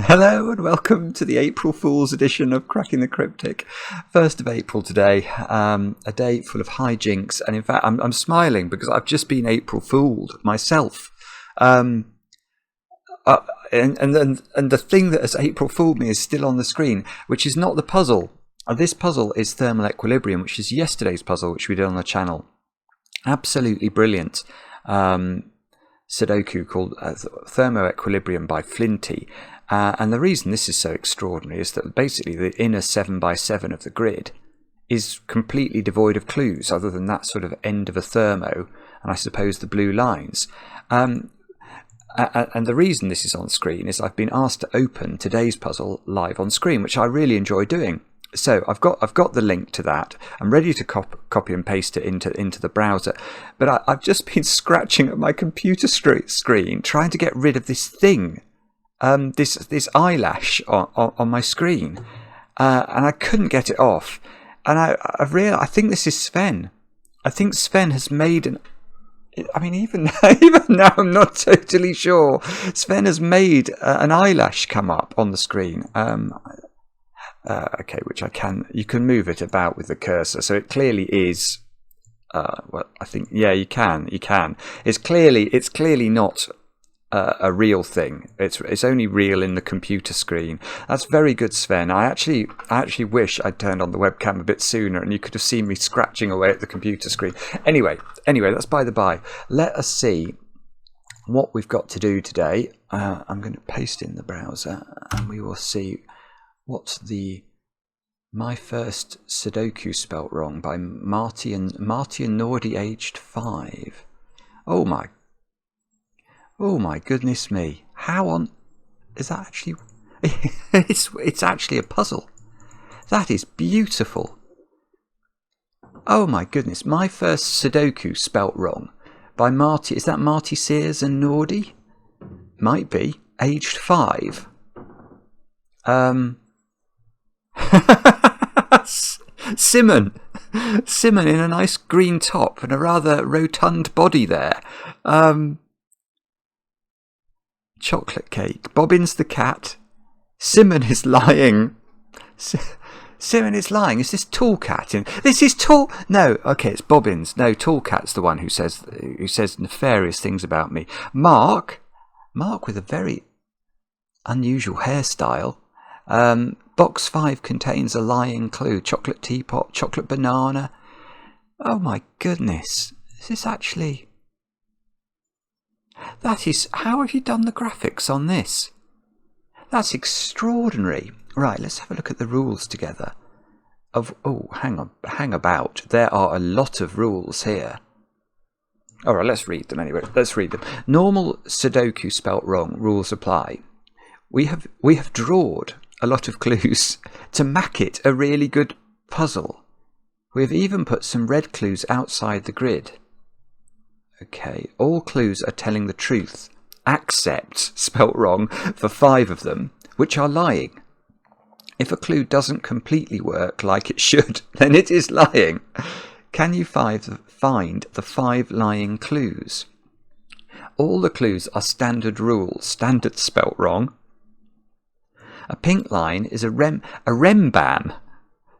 Hello and welcome to the April Fool's edition of Cracking the Cryptic. 1st of April today, a day full of hijinks, and in fact I'm smiling because I've just been April Fooled myself. And the thing that has April Fooled me is still on the screen, which is not the puzzle. This puzzle is Thermal Equilibrium, which is yesterday's puzzle, which we did on the channel. Absolutely brilliant. Sudoku called Thermal Equilibrium by Flinty. And the reason this is so extraordinary is that basically the inner 7x7 of the grid is completely devoid of clues other than that sort of end of a thermo and I suppose the blue lines. And the reason this is on screen is I've been asked to open today's puzzle live on screen, which I really enjoy doing. So I've got the link to that. I'm ready to copy and paste it into the browser, but I've just been scratching at my computer screen trying to get rid of this thing. This eyelash on my screen, and I couldn't get it off. And I've realised I think this is Sven. I think Sven has made even now I'm not totally sure. Sven has made an eyelash come up on the screen. Okay, which you can move it about with the cursor, so it clearly is. Well, I think you can. It's clearly not a real thing. It's only real in the computer screen. That's very good, Sven. I actually wish I'd turned on the webcam a bit sooner and you could have seen me scratching away at the computer screen. Anyway, that's by the by. Let us see what we've got to do today. I'm going to paste in the browser and we will see what's the My First Soduko spelt wrong by Marty Nordy, aged 5. Oh my goodness me! How on is that actually? It's actually a puzzle. That is beautiful. Oh my goodness! My First Soduko spelt wrong by Marty. Is that Marty Sears and Nordy? Might be, aged 5. Simmon in a nice green top and a rather rotund body there. Chocolate cake. Bobbins the Cat. Simmon is lying. Simmon is lying. Is this Tall Cat in? This is Tall. No, okay, it's Bobbins. No, Tall Cat's the one who says nefarious things about me. Mark with a very unusual hairstyle. Box 5 contains a lying clue. Chocolate teapot, chocolate banana. Oh my goodness. Is this actually... That is... How have you done the graphics on this? That's extraordinary. Right, let's have a look at the rules together. Hang about. There are a lot of rules here. Alright, let's read them anyway. Let's read them. Normal Sudoku spelt wrong. Rules apply. We have drawed a lot of clues to make it a really good puzzle. We have even put some red clues outside the grid. Okay, all clues are telling the truth, except, spelt wrong, for 5 of them, which are lying. If a clue doesn't completely work like it should, then it is lying. Can you find the 5 lying clues? All the clues are standard rules, standard spelt wrong. A pink line is a rembam.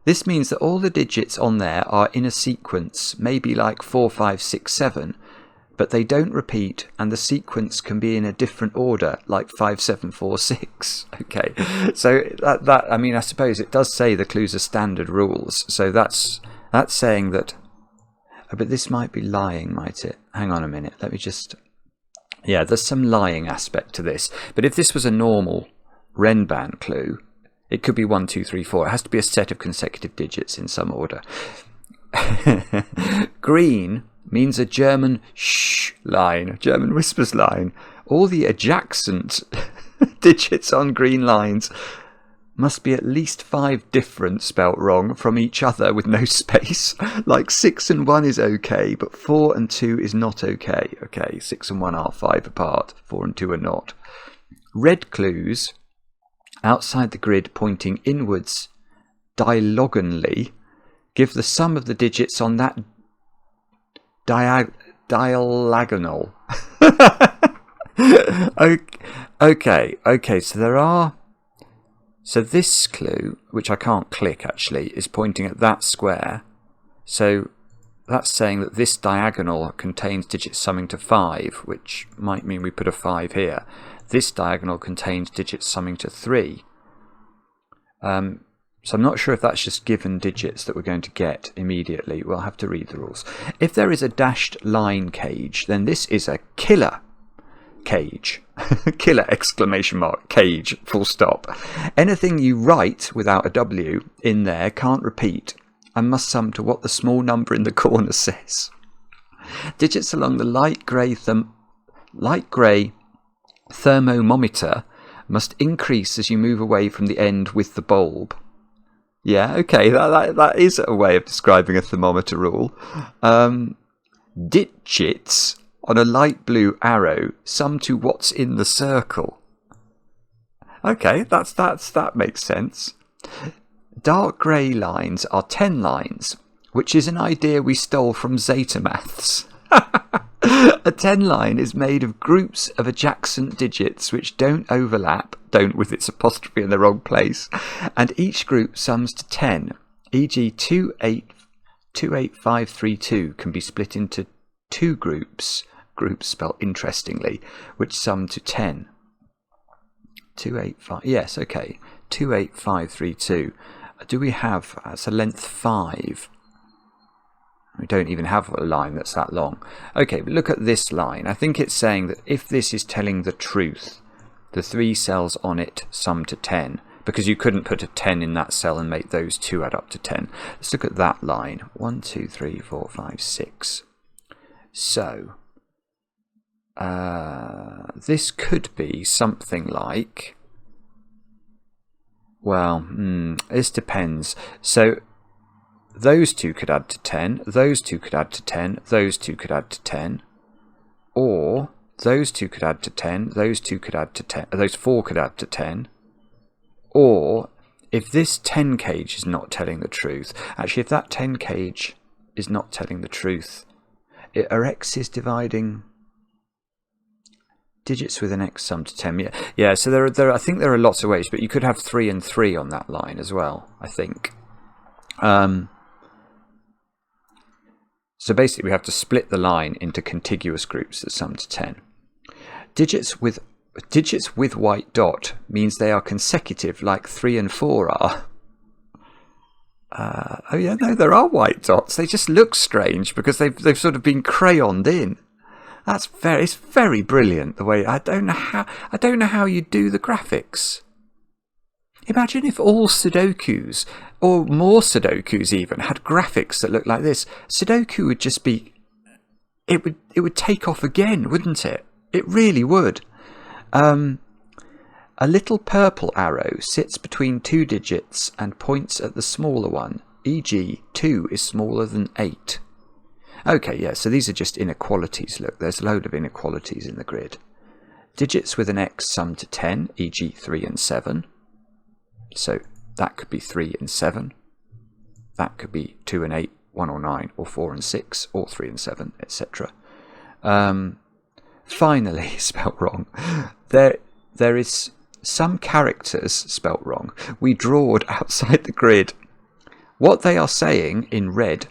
This means that all the digits on there are in a sequence, maybe like 4, 5, 6, 7, but they don't repeat and the sequence can be in a different order, like 5, 7, 4, 6. Okay, so I suppose it does say the clues are standard rules, so that's saying that... but this might be lying, might it? Hang on a minute, let me just... Yeah, there's some lying aspect to this, but if this was a normal rembam clue, it could be 1, 2, 3, 4. It has to be a set of consecutive digits in some order. Green means a German shh line, German whispers line. All the adjacent digits on green lines must be at least 5 different spelt wrong from each other with no space. Like 6 and 1 is okay, but 4 and 2 is not okay. Okay, 6 and 1 are 5 apart, 4 and 2 are not. Red clues outside the grid pointing inwards diagonally give the sum of the digits on that diagonal. Okay, so there are So this clue, which I can't click actually, is pointing at that square. So that's saying that this diagonal contains digits summing to 5, which might mean we put a 5 here. This diagonal contains digits summing to 3. So I'm not sure if that's just given digits that we're going to get immediately. We'll have to read the rules. If there is a dashed line cage, then this is a killer cage. Killer exclamation mark, cage, full stop. Anything you write without a W in there can't repeat and must sum to what the small number in the corner says. Digits along the light grey thermometer must increase as you move away from the end with the bulb. Yeah, okay, that is a way of describing a thermometer rule. Digits on a light blue arrow sum to what's in the circle. Okay, that makes sense. Dark grey lines are 10 lines, which is an idea we stole from Zeta Maths. A 10 line is made of groups of adjacent digits which don't overlap, don't with its apostrophe in the wrong place, and each group sums to 10, e.g. 28532 can be split into two groups spelled interestingly, which sum to 10. 285, yes, okay, 28532. Do we have, that's a length 5. We don't even have a line that's that long. Okay, but look at this line. I think it's saying that if this is telling the truth, the 3 cells on it sum to 10, because you couldn't put a 10 in that cell and make those 2 add up to 10. Let's look at that line. 1, 2, 3, 4, 5, 6. So, this could be something like, well, this depends. So, those 2 could add to 10, those 2 could add to 10, those 2 could add to 10, or those 2 could add to 10, those 2 could add to 10, those 4 could add to 10, or if this 10 cage is not telling the truth, actually if that 10 cage is not telling the truth, are x's dividing digits with an x sum to 10? Yeah. So there I think there are lots of ways, but you could have 3 and 3 on that line as well, I think. So basically we have to split the line into contiguous groups that sum to 10. Digits with white dot means they are consecutive like 3 and 4 are. Oh yeah, no, there are white dots. They just look strange because they've sort of been crayoned in. It's very brilliant the way. I don't know how you do the graphics. Imagine if all Sudokus, or more Sudokus even, had graphics that looked like this. Sudoku would just be... It would take off again, wouldn't it? It really would. A little purple arrow sits between 2 digits and points at the smaller one, e.g. 2 is smaller than 8. Okay, yeah, so these are just inequalities. Look, there's a load of inequalities in the grid. Digits with an x sum to 10, e.g. 3 and 7. So that could be 3 and 7. That could be 2 and 8, 1 or 9, or 4 and 6, or 3 and 7, etc. Finally, spelt wrong, there is some characters spelt wrong. We drawed outside the grid. What they are saying in red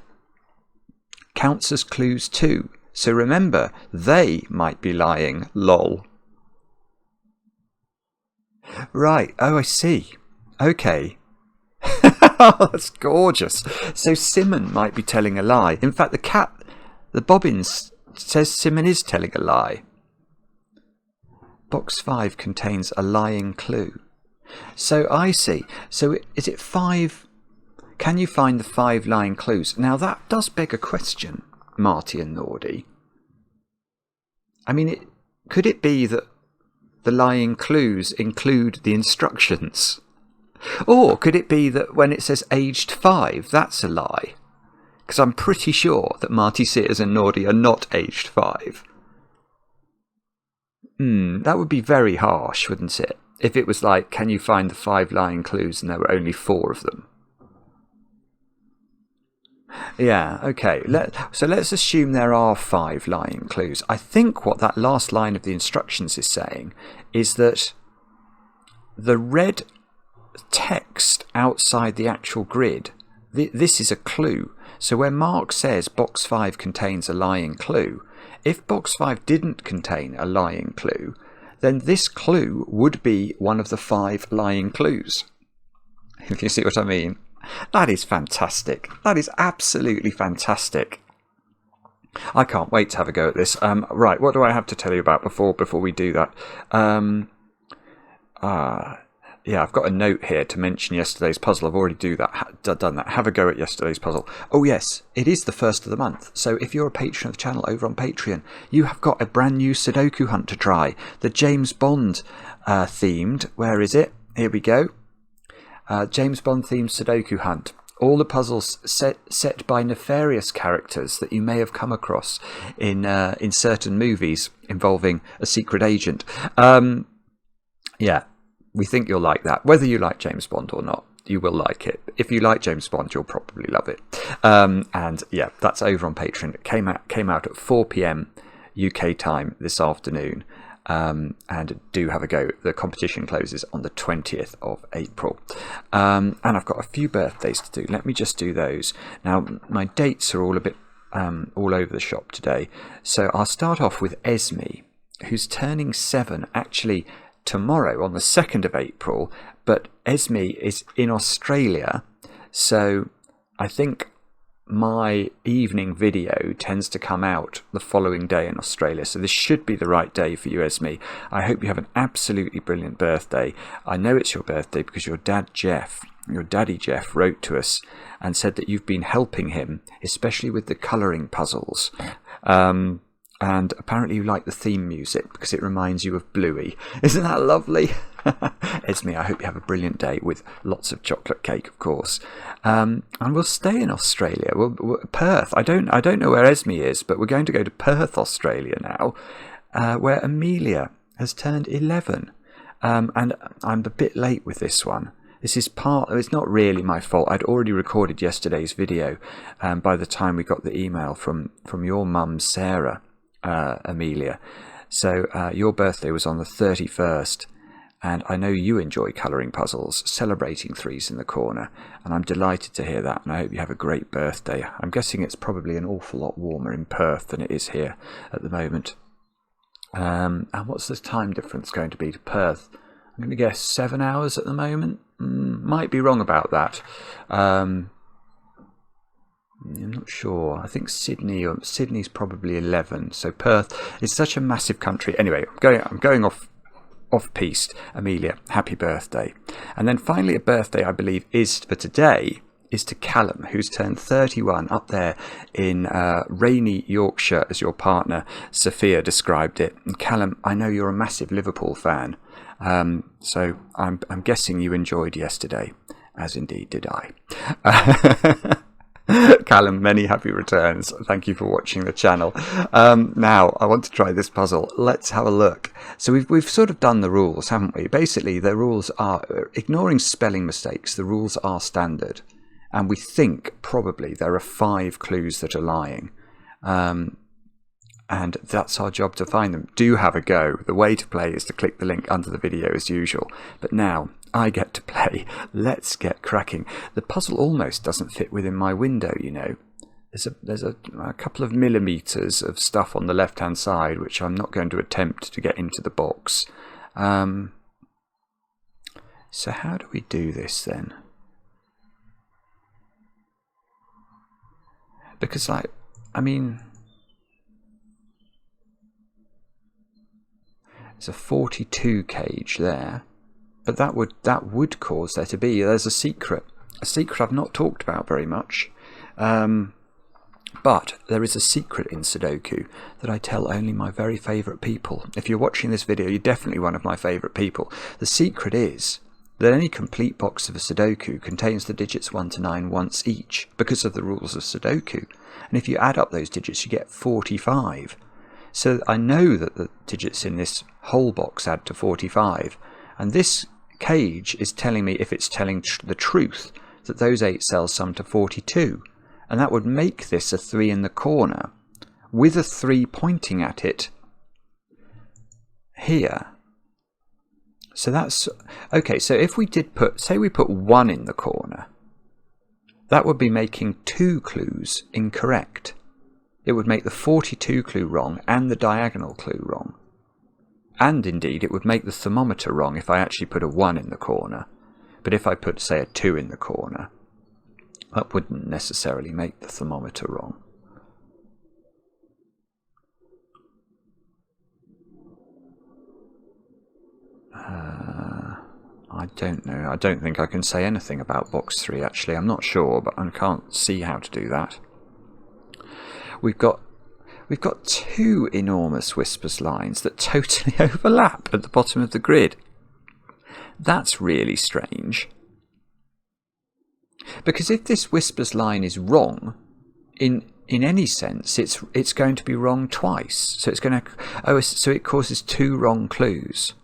counts as clues too. So remember, they might be lying, lol. Right, oh I see. Okay. That's gorgeous. So Simmon might be telling a lie. In fact, the Bobbins says Simmon is telling a lie. Box 5 contains a lying clue. So I see. So is it 5? Can you find the 5 lying clues? Now that does beg a question, Marty and Nordy. I mean, could it be that the lying clues include the instructions? Or could it be that when it says aged 5, that's a lie? Because I'm pretty sure that Marty Sears and Nordy are not aged 5. That would be very harsh, wouldn't it? If it was like, can you find the 5 lying clues and there were only 4 of them? Yeah, okay. So let's assume there are 5 lying clues. I think what that last line of the instructions is saying is that the red text outside the actual grid. This is a clue. So where Mark says box 5 contains a lying clue, if box 5 didn't contain a lying clue, then this clue would be one of the 5 lying clues. If you see what I mean. That is fantastic. That is absolutely fantastic. I can't wait to have a go at this. Right, what do I have to tell you about before we do that? Yeah, I've got a note here to mention yesterday's puzzle. I've already done that. Have a go at yesterday's puzzle. Oh yes, it is the first of the month. So if you're a patron of the channel over on Patreon, you have got a brand new Sudoku hunt to try. The James Bond themed. Where is it? Here we go. James Bond themed Sudoku hunt. All the puzzles set by nefarious characters that you may have come across in certain movies involving a secret agent. Yeah. We think you'll like that. Whether you like James Bond or not, you will like it. If you like James Bond, you'll probably love it. And yeah, that's over on Patreon. It came out at 4 p.m. UK time this afternoon. And do have a go. The competition closes on the 20th of April. And I've got a few birthdays to do. Let me just do those. Now, my dates are all a bit all over the shop today. So I'll start off with Esme, who's turning 7 actually tomorrow on the 2nd of April, but Esme is in Australia, so I think my evening video tends to come out the following day in Australia, so this should be the right day for you, Esme. I hope you have an absolutely brilliant birthday. I know it's your birthday because your daddy Jeff wrote to us and said that you've been helping him, especially with the colouring puzzles. And apparently you like the theme music because it reminds you of Bluey. Isn't that lovely? Esme, I hope you have a brilliant day with lots of chocolate cake, of course. And we'll stay in Australia. Perth. I don't know where Esme is, but we're going to go to Perth, Australia now, where Amelia has turned 11. And I'm a bit late with this one. This is it's not really my fault. I'd already recorded yesterday's video by the time we got the email from your mum, Sarah. Amelia. So your birthday was on the 31st, and I know you enjoy colouring puzzles, celebrating 3s in the corner, and I'm delighted to hear that, and I hope you have a great birthday. I'm guessing it's probably an awful lot warmer in Perth than it is here at the moment. And what's the time difference going to be to Perth? I'm going to guess 7 hours at the moment. Might be wrong about that. I'm not sure. I think Sydney's probably 11. So Perth is such a massive country. Anyway, I'm going off piste. Amelia, happy birthday. And then finally, a birthday I believe is for today is to Callum, who's turned 31 up there in rainy Yorkshire, as your partner Sophia described it. And Callum, I know you're a massive Liverpool fan, so I'm guessing you enjoyed yesterday, as indeed did I. Callum, many happy returns. Thank you for watching the channel. Now, I want to try this puzzle. Let's have a look. So we've sort of done the rules, haven't we? Basically, the rules are, ignoring spelling mistakes, the rules are standard. And we think probably there are 5 clues that are lying. And that's our job to find them. Do have a go. The way to play is to click the link under the video as usual. But now, I get to play. Let's get cracking. The puzzle almost doesn't fit within my window, you know. There's a couple of millimeters of stuff on the left-hand side, which I'm not going to attempt to get into the box. So how do we do this then? Because I mean, there's a 42 cage there. But that would cause there to be, there's a secret I've not talked about very much, but there is a secret in Sudoku that I tell only my very favourite people. If you're watching this video, you're definitely one of my favourite people. The secret is that any complete box of a Sudoku contains the digits 1 to 9 once each, because of the rules of Sudoku, and if you add up those digits you get 45. So I know that the digits in this whole box add to 45, and this cage is telling me, if it's telling the truth, that those 8 cells sum to 42, and that would make this a 3 in the corner with a 3 pointing at it here. So that's okay. So if we did put, say we put 1 in the corner, that would be making 2 clues incorrect. It would make the 42 clue wrong and the diagonal clue wrong. And indeed, it would make the thermometer wrong if I actually put a 1 in the corner. But if I put, say, a 2 in the corner, that wouldn't necessarily make the thermometer wrong. I don't know. I don't think I can say anything about box 3, actually. I'm not sure, but I can't see how to do that. We've got 2 enormous whispers lines that totally overlap at the bottom of the grid. That's really strange. Because if this whispers line is wrong, in any sense, it's going to be wrong twice. So it's going to so it causes 2 wrong clues.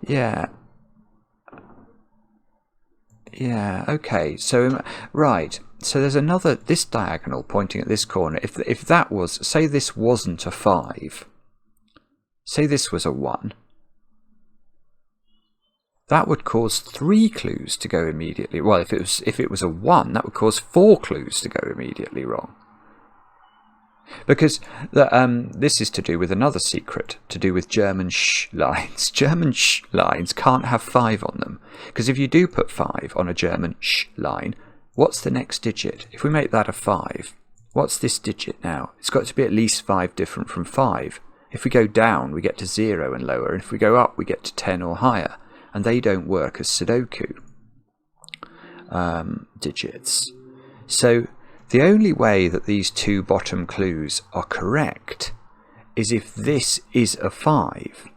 Yeah. Yeah, okay. So, right. So there's another, this diagonal pointing at this corner. If that was, say this wasn't a 5, say this was a 1, that would cause 3 clues to go immediately. Well, if it was a 1, that would cause 4 clues to go immediately wrong. Because this is to do with another secret, to do with German sh lines. German sh lines can't have 5 on them. Because if you do put 5 on a German sh line, what's the next digit? If we make that a 5, what's this digit now? It's got to be at least 5 different from 5. If we go down, we get to 0 and lower. And if we go up, we get to 10 or higher. And they don't work as Sudoku digits. So the only way that these 2 bottom clues are correct is if this is a 5.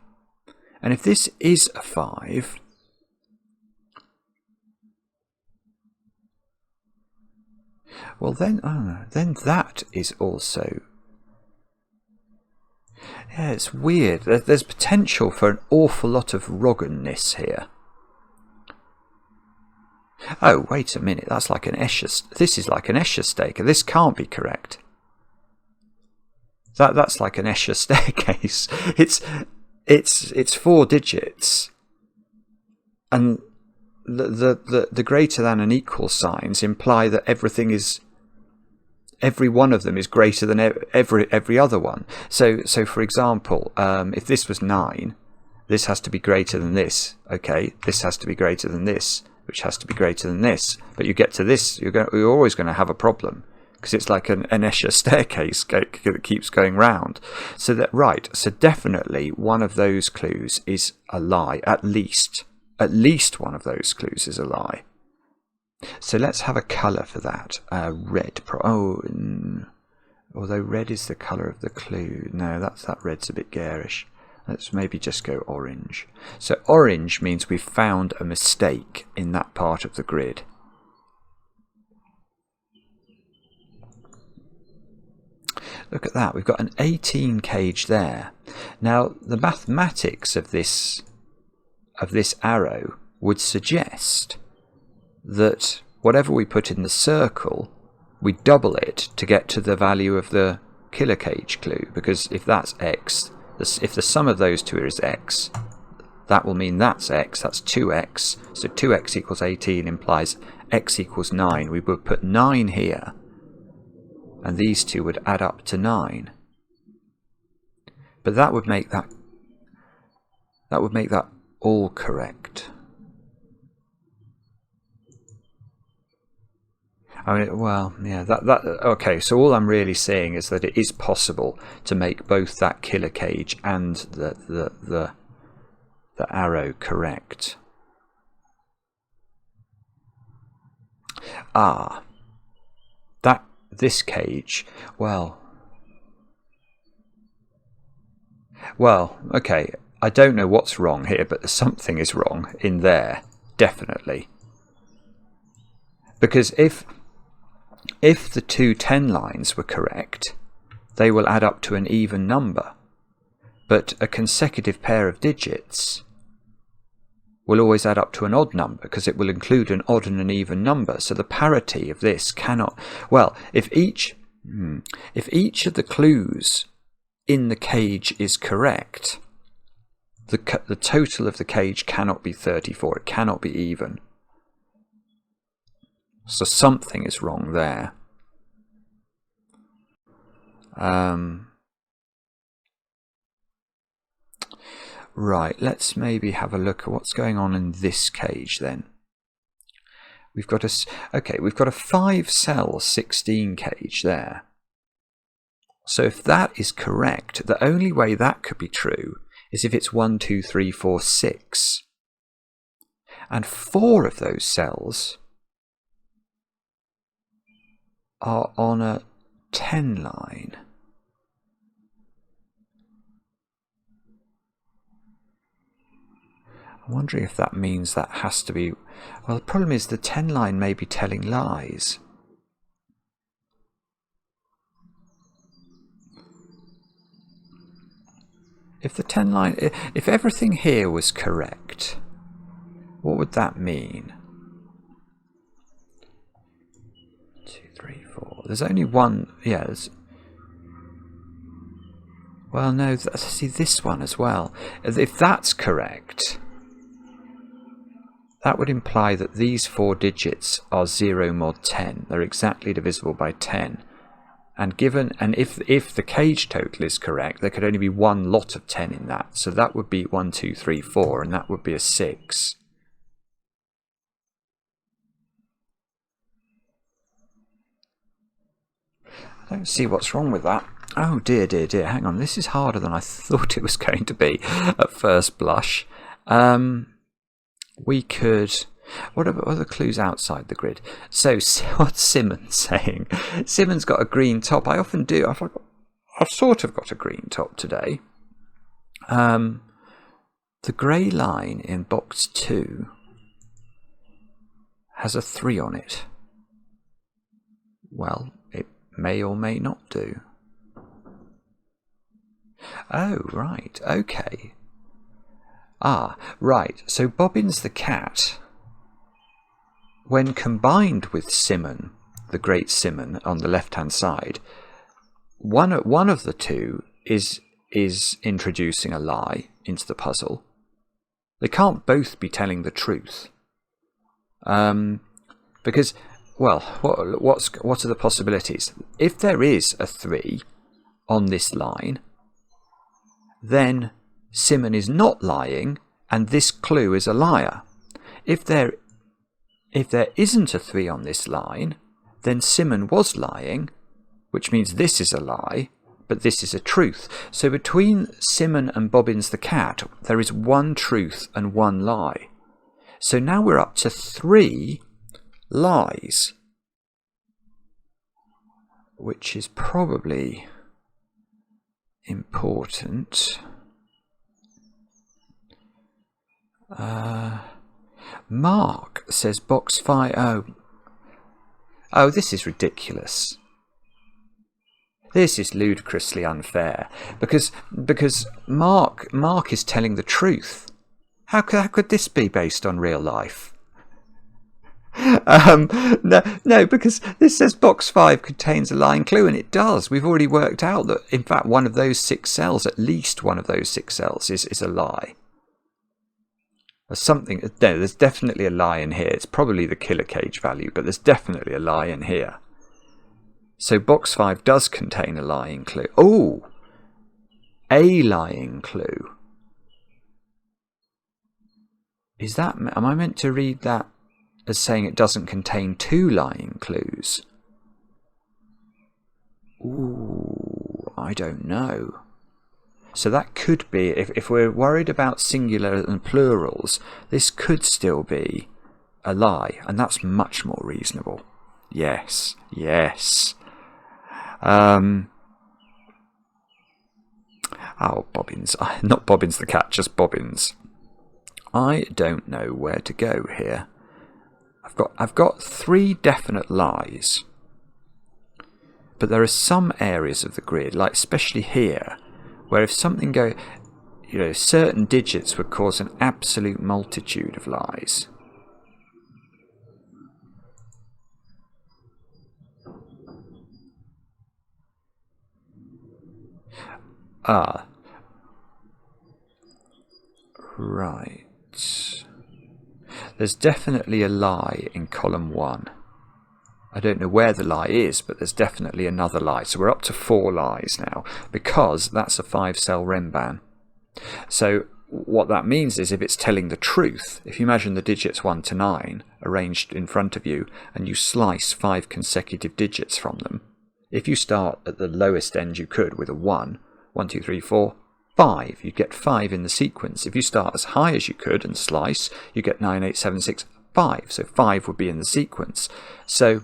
And if this is a 5, well then, then that is also... Yeah, it's weird. There's potential for an awful lot of wrognness here. Oh, wait a minute, that's like an Escher. This is like an Escher staker. This can't be correct. That's like an Escher staircase. It's 4 digits, and the greater than and equal signs imply that every one of them is greater than every other one. So for example, if this was 9, this has to be greater than this. Okay, this has to be greater than this, which has to be greater than this. But you get to this, you're always going to have a problem, because it's like an Escher staircase that keeps going round. So so definitely one of those clues is a lie. At least one of those clues is a lie. So let's have a colour for that. Red. Although red is the colour of the clue. No, that red's a bit garish. Let's maybe just go orange. So orange means we've found a mistake in that part of the grid. Look at that, we've got an 18 cage there. Now the mathematics of this arrow would suggest that whatever we put in the circle, we double it to get to the value of the killer cage clue, because if that's x, if the sum of those 2 is x, that will mean that's x, that's 2x, so 2x equals 18 implies x equals 9. We would put 9 here, and these 2 would add up to 9. But that would make that all correct. I mean, well, yeah, okay, so all I'm really saying is that it is possible to make both that killer cage and the arrow correct. This cage, well, okay, I don't know what's wrong here, but something is wrong in there, definitely. Because if the 2 10 lines were correct, they will add up to an even number. But a consecutive pair of digits will always add up to an odd number, because it will include an odd and an even number. So the parity of this cannot... Well, if each of the clues in the cage is correct, the total of the cage cannot be 34. It cannot be even. So something is wrong there. Right, let's maybe have a look at what's going on in this cage then. We've got we've got a 5-cell 16 cage there. So if that is correct, the only way that could be true is if it's 1, 2, 3, 4, 6. And 4 of those cells are on a 10 line. I'm wondering if that means that has to be... Well, the problem is the 10 line may be telling lies. If the 10 line... If everything here was correct, what would that mean? 2, 3, 4... There's only one... Yeah, there's... Well, no, see this one as well. If that's correct... That would imply that these 4 digits are 0 mod 10. They're exactly divisible by 10. And if the cage total is correct, there could only be one lot of 10 in that. So that would be 1, 2, 3, 4, and that would be a 6. I don't see what's wrong with that. Oh dear, dear, dear. Hang on, this is harder than I thought it was going to be at first blush. We could... What are the clues outside the grid? So what's Simmon saying? Simmon's got a green top. I often do. I've sort of got a green top today. The grey line in box 2 has a 3 on it. Well, it may or may not do. Oh, right. Okay. Ah, right. So Bobbins the Cat, when combined with Simmon, the great Simmon, on the left-hand side, one of the two is introducing a lie into the puzzle. They can't both be telling the truth. Because, well, what are the possibilities? If there is a 3 on this line, then Simmon is not lying, and this clue is a liar. If there isn't a 3 on this line, then Simmon was lying, which means this is a lie, but this is a truth. So between Simmon and Bobbins the Cat, there is one truth and one lie. So now we're up to 3 lies, which is probably important. Mark says box 5. Oh, this is ridiculous. This is ludicrously unfair because Mark is telling the truth. How could this be based on real life? No, because this says box 5 contains a lying clue, and it does. We've already worked out that, in fact, one of those 6 cells, at least one of those 6 cells, is a lie. There's something. No, there's definitely a lie in here. It's probably the killer cage value, but there's definitely a lie in here. So box 5 does contain a lying clue. Oh, a lying clue. Is that? Am I meant to read that as saying it doesn't contain 2 lying clues? Ooh, I don't know. So that could be, if we're worried about singular and plurals, this could still be a lie, and that's much more reasonable. Yes, yes. Oh, Bobbins. Not Bobbins the Cat, just Bobbins. I don't know where to go here. I've got 3 definite lies. But there are some areas of the grid, like especially here, where if something certain digits would cause an absolute multitude of lies. Ah. Right. There's definitely a lie in column 1. I don't know where the lie is, but there's definitely another lie. So we're up to 4 lies now, because that's a 5-cell rembam. So what that means is if it's telling the truth, if you imagine the digits 1 to 9 arranged in front of you, and you slice 5 consecutive digits from them, if you start at the lowest end you could with a 1, 1, 2, 3, 4, 5, you'd get 5 in the sequence. If you start as high as you could and slice, you get 9, 8, 7, 6, 5. So 5 would be in the sequence. So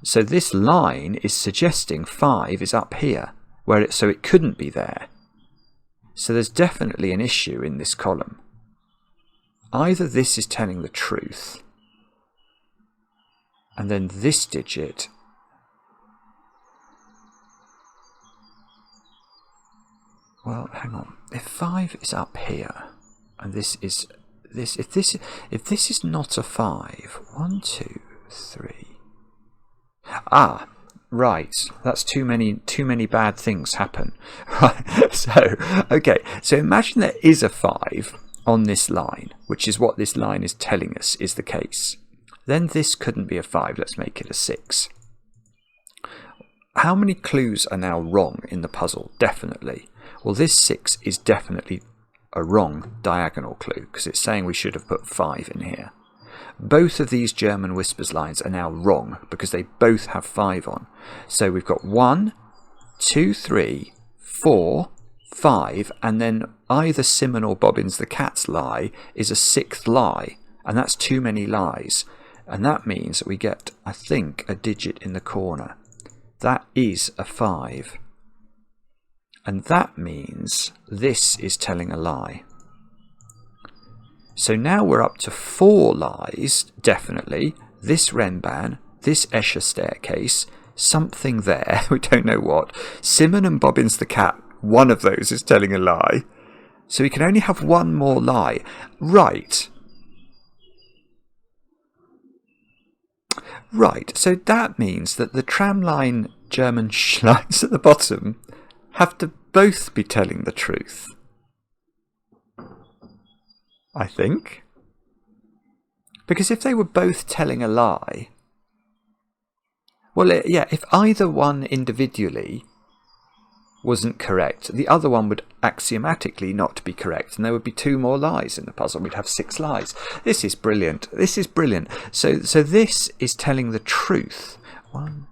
this line is suggesting 5 is up here, so it couldn't be there. So there's definitely an issue in this column. Either this is telling the truth, and then this digit well, hang on. If 5 is up here, and this is this, if this is not a 5, 1, 2, 3. Ah, right. That's too many bad things happen. Right. So okay. So imagine there is a 5 on this line, which is what this line is telling us is the case. Then this couldn't be a 5. Let's make it a 6. How many clues are now wrong in the puzzle? Definitely. Well, this 6 is definitely a wrong diagonal clue, because it's saying we should have put 5 in here. Both of these German whispers lines are now wrong, because they both have 5 on. So we've got 1, 2, 3, 4, 5, and then either Simmon or Bobbins the Cat's lie is a 6th lie, and that's too many lies. And that means that we get, I think, a digit in the corner. That is a 5. And that means this is telling a lie. So now we're up to 4 lies, definitely. This rembam, this Escher staircase, something there, we don't know what. Simmon and Bobbins the Cat, one of those is telling a lie. So we can only have one more lie. Right. Right, so that means that the tramline German lines at the bottom have to both be telling the truth. I think. Because if they were both telling a lie, well, yeah, if either one individually wasn't correct, the other one would axiomatically not be correct, and there would be 2 more lies in the puzzle. We'd have 6 lies. This is brilliant. This is brilliant. So this is telling the truth. 1.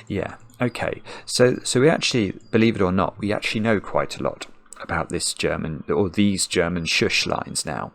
Yeah, okay. So we actually, believe it or not, we actually know quite a lot about this German, or these German shush lines now.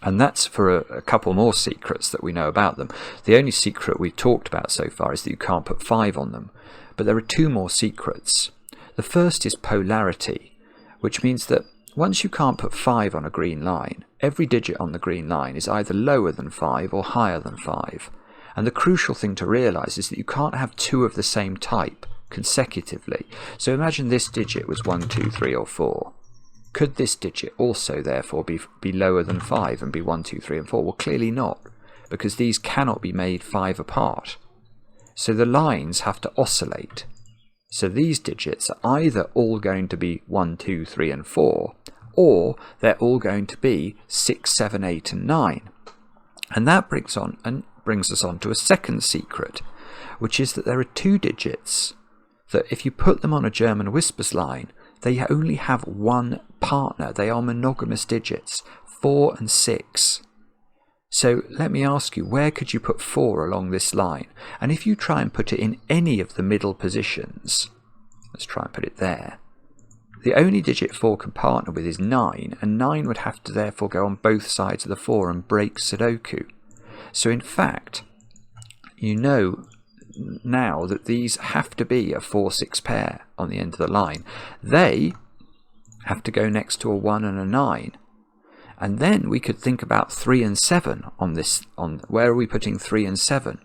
And that's for a couple more secrets that we know about them. The only secret we've talked about so far is that you can't put 5 on them. But there are 2 more secrets. The first is polarity, which means that once you can't put 5 on a green line, every digit on the green line is either lower than 5 or higher than 5. And the crucial thing to realise is that you can't have 2 of the same type consecutively. So imagine this digit was 1, 2, 3 or 4. Could this digit also therefore be lower than 5 and be 1, 2, 3 and 4? Well, clearly not, because these cannot be made 5 apart. So the lines have to oscillate. So these digits are either all going to be 1, 2, 3 and 4, or they're all going to be 6, 7, 8 and 9. And that brings us on to a second secret, which is that there are 2 digits that if you put them on a German whispers line, they only have one partner. They are monogamous digits, 4 and 6. So let me ask you, where could you put 4 along this line? And if you try and put it in any of the middle positions, let's try and put it there, the only digit 4 can partner with is 9, and 9 would have to therefore go on both sides of the 4 and break Sudoku. So in fact, you know now that these have to be a 4-6 pair on the end of the line. They have to go next to a 1 and a 9. And then we could think about 3 and 7 on this. Where are we putting 3 and 7?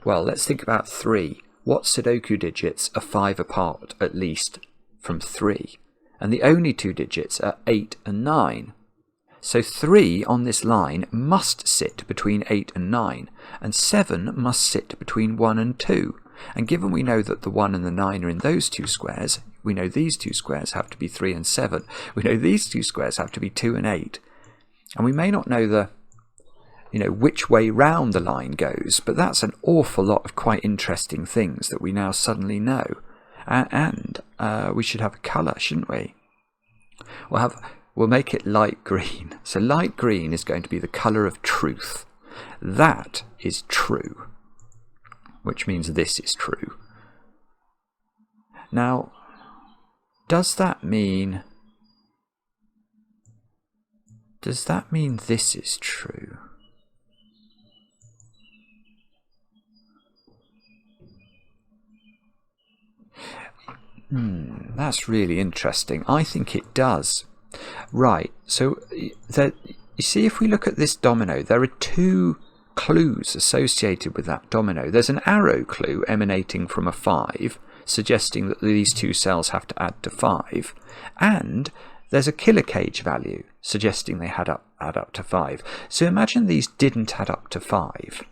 Well, let's think about 3. What Sudoku digits are 5 apart at least from 3? And the only 2 digits are 8 and 9. So 3 on this line must sit between 8 and 9, and 7 must sit between 1 and 2. And given we know that the 1 and the 9 are in those two squares, we know these two squares have to be 3 and 7. We know these two squares have to be 2 and 8. And we may not know which way round the line goes, but that's an awful lot of quite interesting things that we now suddenly know. And we should have a colour, shouldn't we? We'll make it light green. So light green is going to be the colour of truth. That is true, which means this is true. Now, does that mean this is true? That's really interesting. I think it does. Right, so you see, if we look at this domino, there are two clues associated with that domino. There's an arrow clue emanating from a 5, suggesting that these two cells have to add to 5, and there's a killer cage value suggesting they add up to 5. So imagine these didn't add up to 5.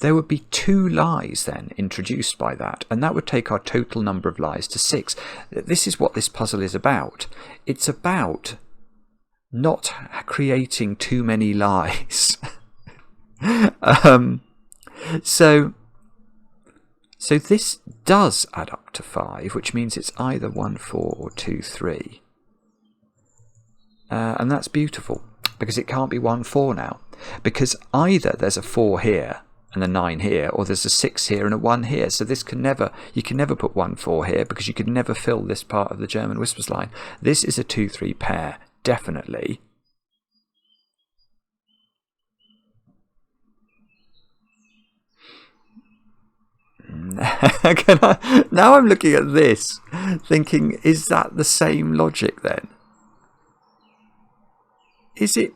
There would be 2 lies then introduced by that, and that would take our total number of lies to 6. This is what this puzzle is about. It's about not creating too many lies. So this does add up to 5, which means it's either 1, 4 or 2, 3. And that's beautiful, because it can't be 1, 4 now. Because either there's a 4 here and a 9 here, or there's a 6 here and a 1 here. So this you can never put 1, 4 here, because you could never fill this part of the German whispers line. This is a 2, 3 pair, definitely. Now I'm looking at this, thinking, is that the same logic then? Is it?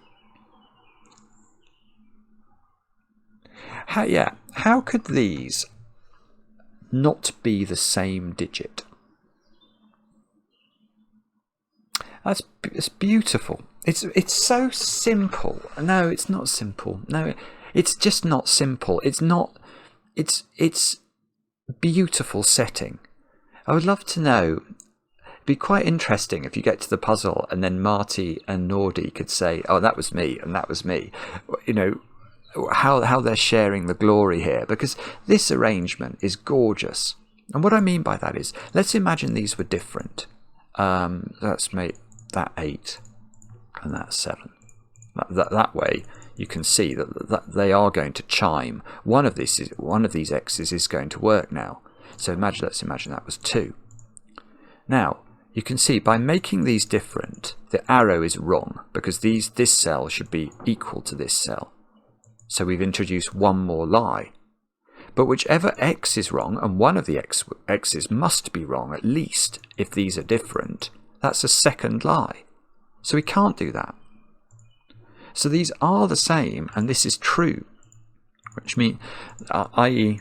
How could these not be the same digit? It's beautiful. It's so simple. No, it's not simple. No, it's just not simple. It's not. It's beautiful setting. I would love to know. It'd be quite interesting if you get to the puzzle and then Marty and Nordy could say, "Oh, that was me, and that was me." You know, how they're sharing the glory here, because this arrangement is gorgeous. And what I mean by that is, let's imagine these were different. Let's make that 8 and that 7. That way you can see that they are going to chime. One of these x's is going to work now. So let's imagine that was 2. Now you can see by making these different, the arrow is wrong, because this cell should be equal to this cell. So we've introduced one more lie. But whichever x is wrong, and one of the x's must be wrong at least if these are different, that's a second lie. So we can't do that. So these are the same, and this is true. Which means, i.e.,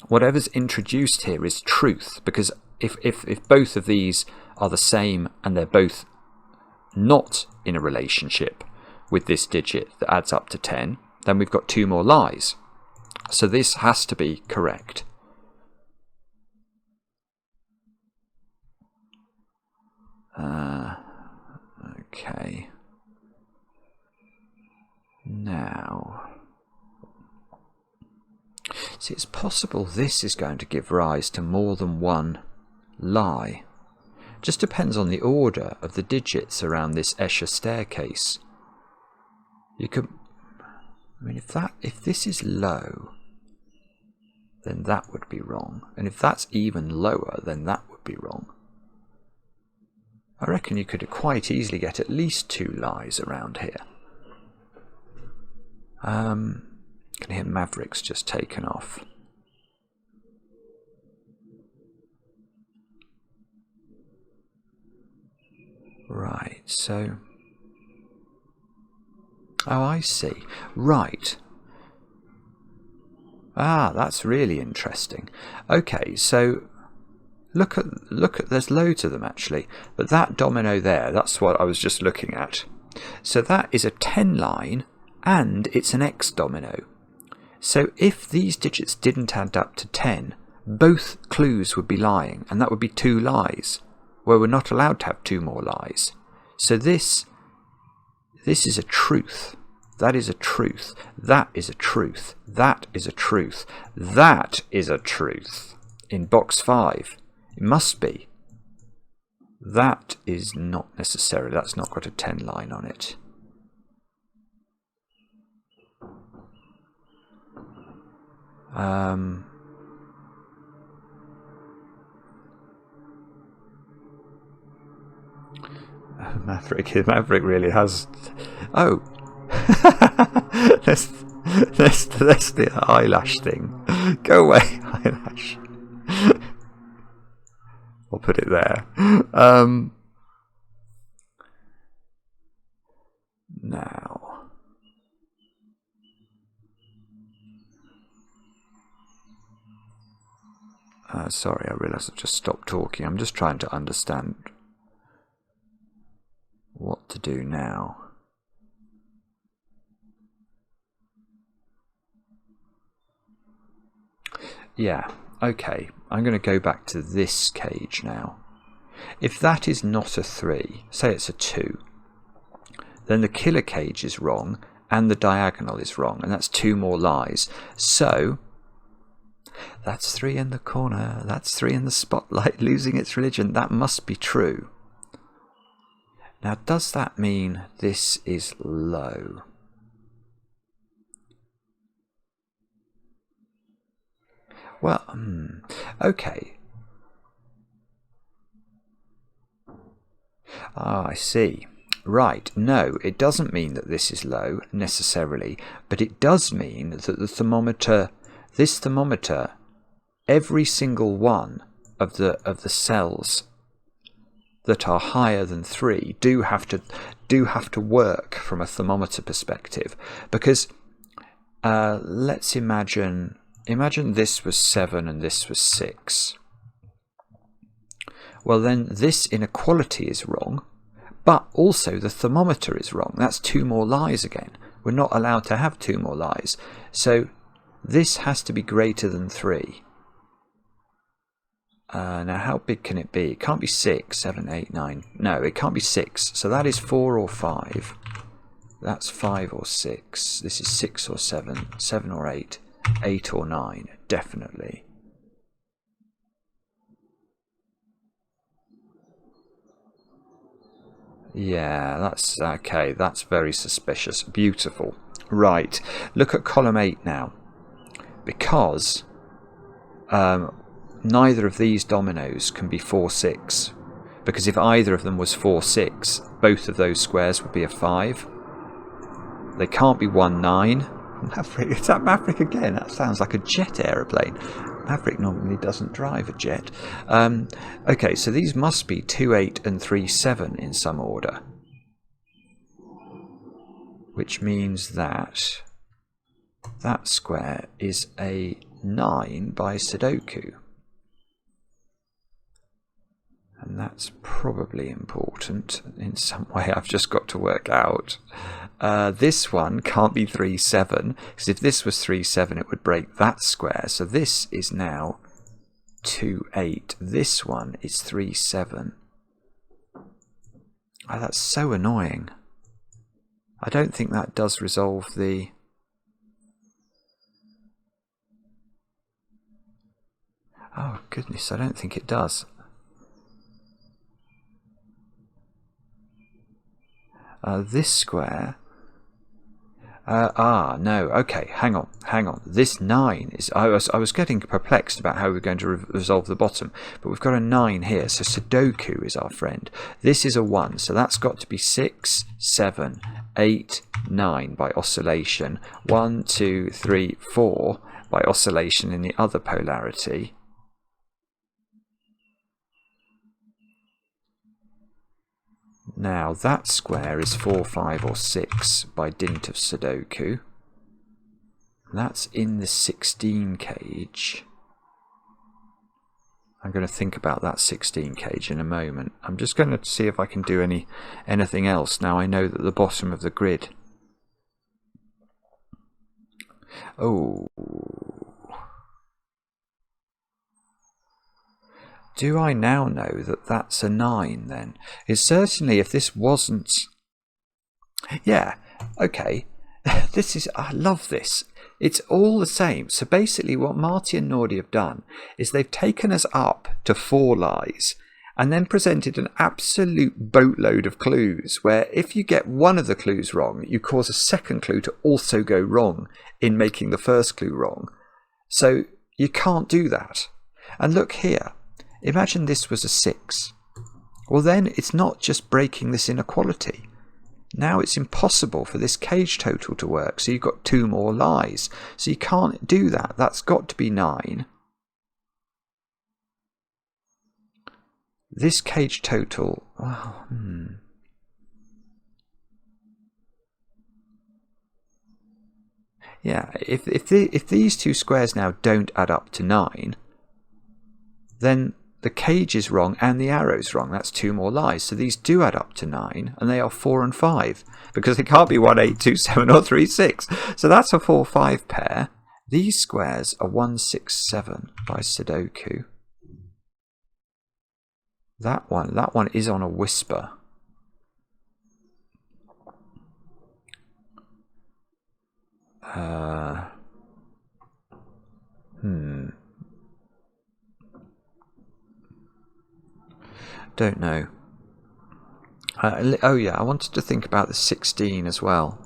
whatever's introduced here is truth, because if both of these are the same and they're both not in a relationship with this digit that adds up to 10, then we've got 2 more lies. So this has to be correct. Okay. Now, see, it's possible this is going to give rise to more than one lie. Just depends on the order of the digits around this Escher staircase. You could, I mean, if this is low, then that would be wrong, and if that's even lower, then that would be wrong. I reckon you could quite easily get at least 2 lies around here. Can hear Maverick's just taken off. Right, so... Oh, I see. Right. Ah, that's really interesting. Okay, so look at there's loads of them actually, but that domino there, that's what I was just looking at. So that is a 10 line, and it's an X domino. So if these digits didn't add up to 10, both clues would be lying, and that would be 2 lies, where we're not allowed to have 2 more lies. So this is a truth. That is a truth. That is a truth. That is a truth. That is a truth. In box 5. It must be. That is not necessary. That's not got a 10 line on it. Maverick really has. Oh, that's the eyelash thing. Go away, eyelash. I'll put it there. Now. Sorry, I realise I've just stopped talking. I'm just trying to understand what to do now. Yeah, okay. I'm going to go back to this cage now. If that is not a 3, say it's a 2, then the killer cage is wrong and the diagonal is wrong, and that's 2 more lies. So that's 3 in the corner, that's 3 in the spotlight, losing its religion. That must be true. Now, does that mean this is low? Well, okay. Ah, I see. Right, no, it doesn't mean that this is low, necessarily, but it does mean that the thermometer, this thermometer, every single one of the cells that are higher than 3 do have to work from a thermometer perspective, because let's imagine this was 7 and this was 6. Well, then this inequality is wrong, but also the thermometer is wrong. That's 2 more lies again. We're not allowed to have 2 more lies. So this has to be greater than 3. Now, how big can it be? It can't be 6, 7, 8, 9. No, it can't be 6. So that is 4 or 5. That's 5 or 6. This is 6 or 7, 7 or 8, 8 or 9, definitely. Yeah, that's okay. That's very suspicious. Beautiful. Right. Look at column 8 now. Because neither of these dominoes can be 4, 6. Because if either of them was 4, 6, both of those squares would be a 5. They can't be 1, 9. Maverick, is that Maverick again? That sounds like a jet aeroplane. Maverick normally doesn't drive a jet. Okay, so these must be 2, 8 and 3, 7 in some order. Which means that that square is a 9 by Sudoku. And that's probably important in some way. I've just got to work out. This one can't be 3, 7, because if this was 3, 7, it would break that square. So this is now 2, 8. This one is 3, 7. Oh, that's so annoying. I don't think that does resolve the... Oh, goodness, I don't think it does. This square... no, okay, hang on. This 9 is... I was getting perplexed about how we're going to resolve the bottom, but we've got a 9 here, so Sudoku is our friend. This is a 1, so that's got to be 6, 7, 8, 9 by oscillation. 1, 2, 3, 4 by oscillation in the other polarity. Now that square is 4, 5 or 6 by dint of Sudoku. That's in the 16 cage. I'm going to think about that 16 cage in a moment. I'm just going to see if I can do anything else now I know that the bottom of the grid. Oh. Do I now know that that's a 9 then? It's certainly, if this wasn't... Yeah, okay. This is... I love this. It's all the same. So basically what Marty and Nordy have done is they've taken us up to 4 lies and then presented an absolute boatload of clues where if you get one of the clues wrong, you cause a second clue to also go wrong in making the first clue wrong. So you can't do that. And look here. Imagine this was a 6. Well, then it's not just breaking this inequality. Now it's impossible for this cage total to work, so you've got 2 more lies. So you can't do that. That's got to be 9. This cage total... Oh, Yeah, if these 2 squares now don't add up to 9, then the cage is wrong and the arrow's wrong. That's 2 more lies. So these do add up to 9, and they are 4 and 5, because they can't be 1, 8, 2, 7 or 3, 6. So that's a 4, 5 pair. These squares are 1, 6, 7 by Sudoku. That one is on a whisper. Don't know. Oh yeah, I wanted to think about the 16 as well.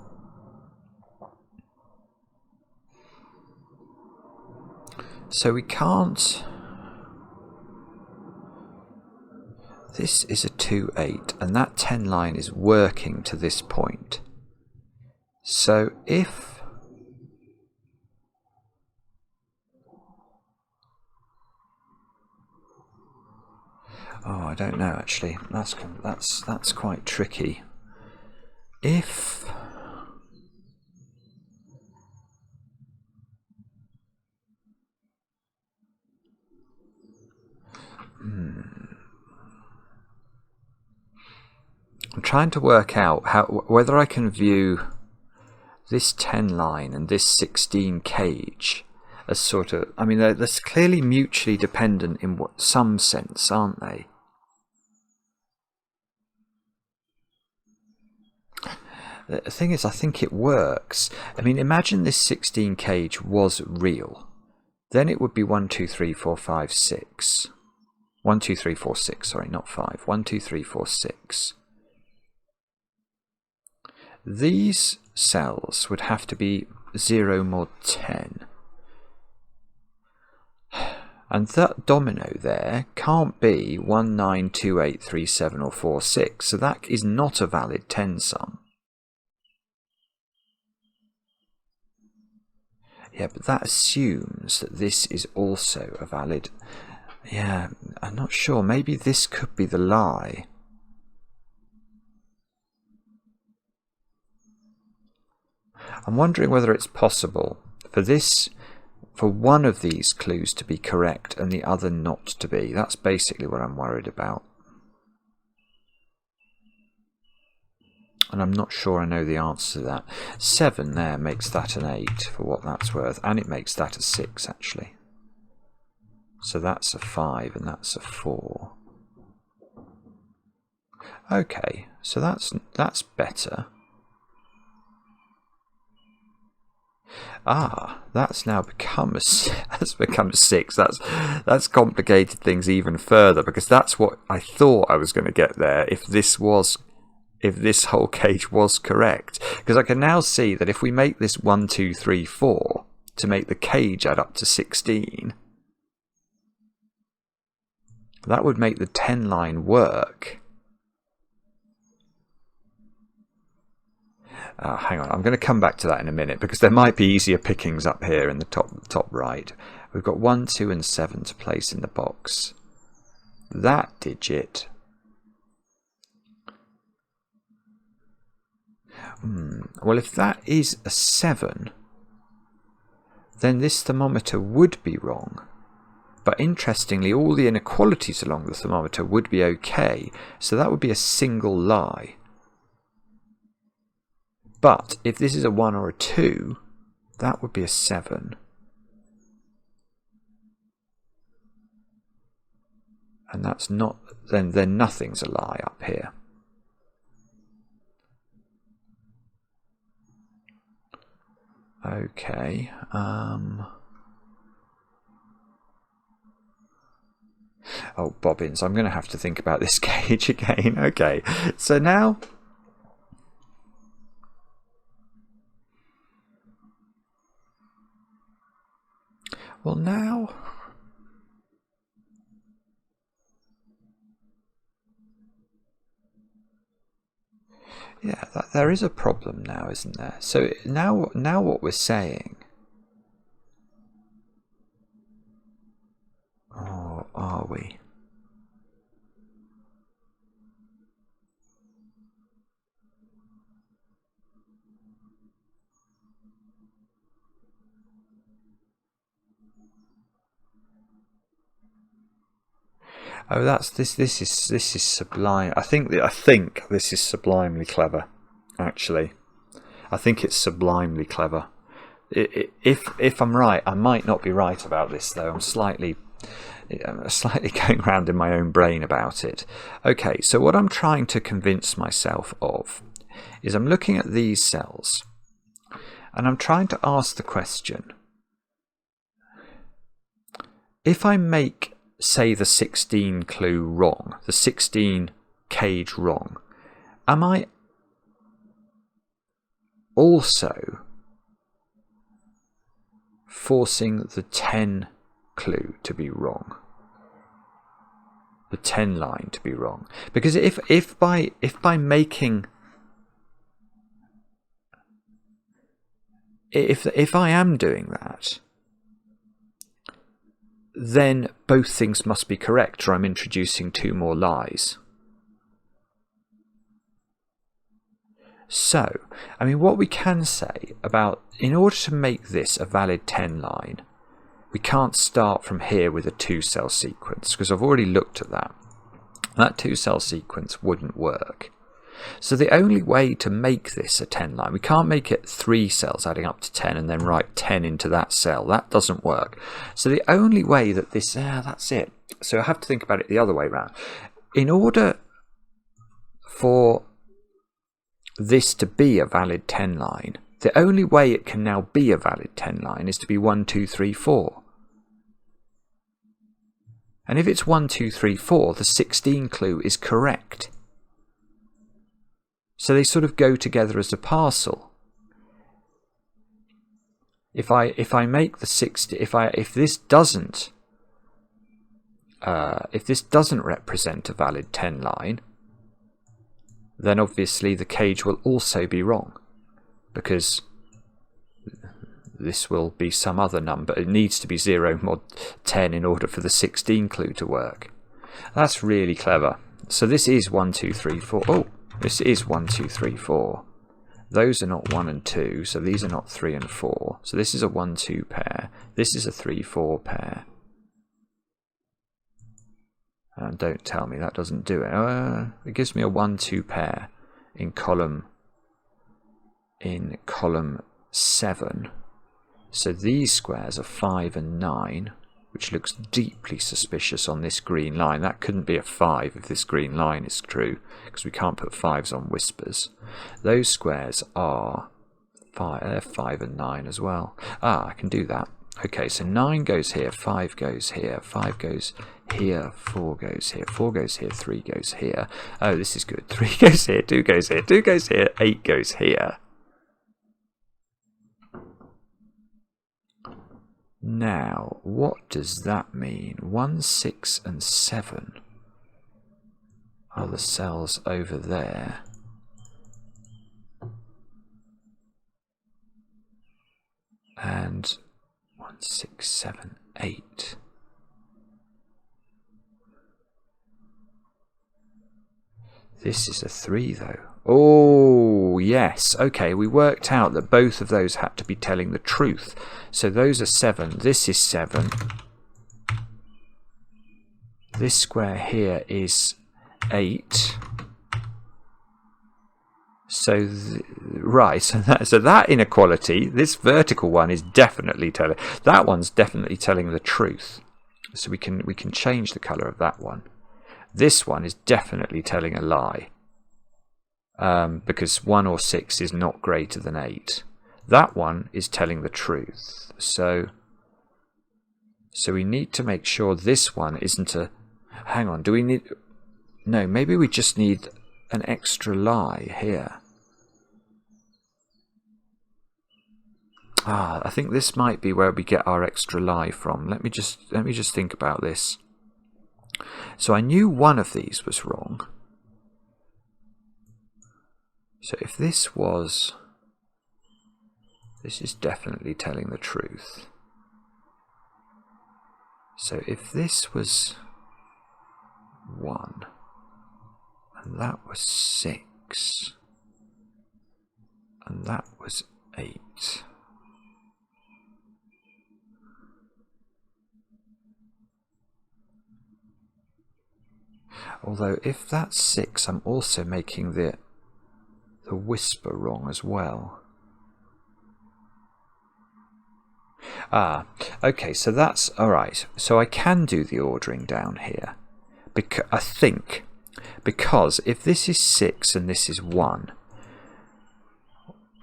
So we can't... This is a 2, 8, and that 10 line is working to this point. So if... Oh, I don't know actually. That's quite tricky. If I'm trying to work out whether I can view this 10 line and this 16 cage as sort of... I mean, they're clearly mutually dependent in some sense, aren't they? The thing is, I think it works. I mean, imagine this 16 cage was real. Then it would be 1, 2, 3, 4, 5, 6. 1, 2, 3, 4, 6. Sorry, not 5. 1, 2, 3, 4, 6. These cells would have to be 0 mod 10. And that domino there can't be 1, 9, 2, 8, 3, 7 or 4, 6. So that is not a valid 10 sum. Yeah, but that assumes that this is also a valid... Yeah, I'm not sure. Maybe this could be the lie. I'm wondering whether it's possible for one of these clues to be correct and the other not to be. That's basically what I'm worried about. And I'm not sure I know the answer to that. 7 there makes that an 8 for what that's worth. And it makes that a 6 actually. So that's a 5 and that's a 4. Okay, so that's better. Ah, that's now become a 6. That's complicated things even further, because that's what I thought I was going to get there if this whole cage was correct. Because I can now see that if we make this 1, 2, 3, 4 to make the cage add up to 16, that would make the 10 line work. Hang on, I'm going to come back to that in a minute, because there might be easier pickings up here in the top right. We've got 1, 2 and 7 to place in the box. That digit... Well, if that is a 7, then this thermometer would be wrong. But interestingly, all the inequalities along the thermometer would be okay, so that would be a single lie. But if this is a 1 or a 2, that would be a 7. And that's not, then nothing's a lie up here. Okay. Oh, Bobbins, I'm going to have to think about this cage again. Okay, so now... Well, now... Yeah, there is a problem now, isn't there? So now what we're saying... Oh, are we? Oh, that's this is sublime. I think this is sublimely clever. Actually, I think it's sublimely clever. If I'm right, I might not be right about this though. I'm slightly going round in my own brain about it. Okay, so what I'm trying to convince myself of is I'm looking at these cells and I'm trying to ask the question: if I make, say, the 16 clue wrong, the 16 cage wrong, am I also forcing the 10 clue to be wrong, the 10 line to be wrong? Because if by making, if I am doing that, then both things must be correct, or I'm introducing 2 more lies. So, I mean, what we can say about, in order to make this a valid 10 line, we can't start from here with a 2-cell sequence, because I've already looked at that. That 2-cell sequence wouldn't work. So the only way to make this a 10 line, we can't make it 3 cells adding up to 10 and then write 10 into that cell. That doesn't work. So the only way that this, that's it. So I have to think about it the other way around. In order for this to be a valid 10 line, the only way it can now be a valid 10 line is to be 1, 2, 3, 4. And if it's 1, 2, 3, 4, the 16 clue is correct. So they sort of go together as a parcel. If I make the 60, if this doesn't represent a valid 10 line, then obviously the cage will also be wrong, because this will be some other number. It needs to be 0 mod 10 in order for the 16 clue to work. That's really clever. So this is 1, 2, 3, 4. Oh, this is 1, 2, 3, 4. Those are not 1 and 2, so these are not 3 and 4. So this is a 1, 2 pair. This is a 3, 4 pair. And don't tell me that doesn't do it. It gives me a 1, 2 pair in column 7. So these squares are 5 and 9, which looks deeply suspicious on this green line. That couldn't be a 5 if this green line is true, because we can't put 5s on whispers. Those squares are 5, they're 5 and 9 as well. I can do that. Okay, so 9 goes here, 5 goes here, 5 goes here, 4 goes here, 4 goes here, 3 goes here. Oh, this is good. 3 goes here, 2 goes here, 2 goes here, 8 goes here. Now, what does that mean? 1, 6 and 7 are the cells over there. And 1, 6, 7, 8. This is a 3 though. Oh, yes. Okay, we worked out that both of those had to be telling the truth. So those are 7. This is 7. This square here is 8. So, right, so that inequality, this vertical one is definitely telling, that one's definitely telling the truth. So we can change the colour of that one. This one is definitely telling a lie. Because 1 or 6 is not greater than 8. That one is telling the truth. So we need to make sure this one isn't a... Hang on, do we need... No, maybe we just need an extra lie here. I think this might be where we get our extra lie from. Let me just think about this. So I knew one of these was wrong. So if this was... This is definitely telling the truth. So if this was 1, and that was 6, and that was 8... Although if that's 6, I'm also making the whisper wrong as well. Okay, so that's alright. So I can do the ordering down here. I think, because if this is 6 and this is 1,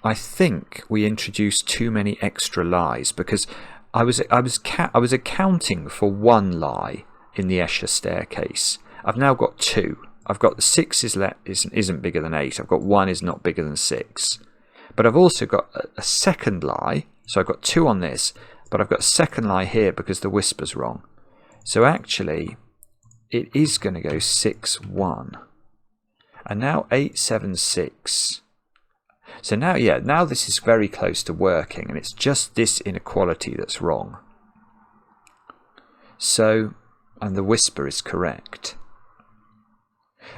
I think we introduced too many extra lies, because I was accounting for 1 lie in the Escher staircase. I've now got 2. I've got the 6 isn't bigger than 8. I've got 1 is not bigger than 6. But I've also got a second lie. So I've got 2 on this, but I've got a second lie here because the whisper's wrong. So actually, it is going to go 6, 1. And now 8, 7, 6. So now, yeah, now this is very close to working, and it's just this inequality that's wrong. So, and the whisper is correct.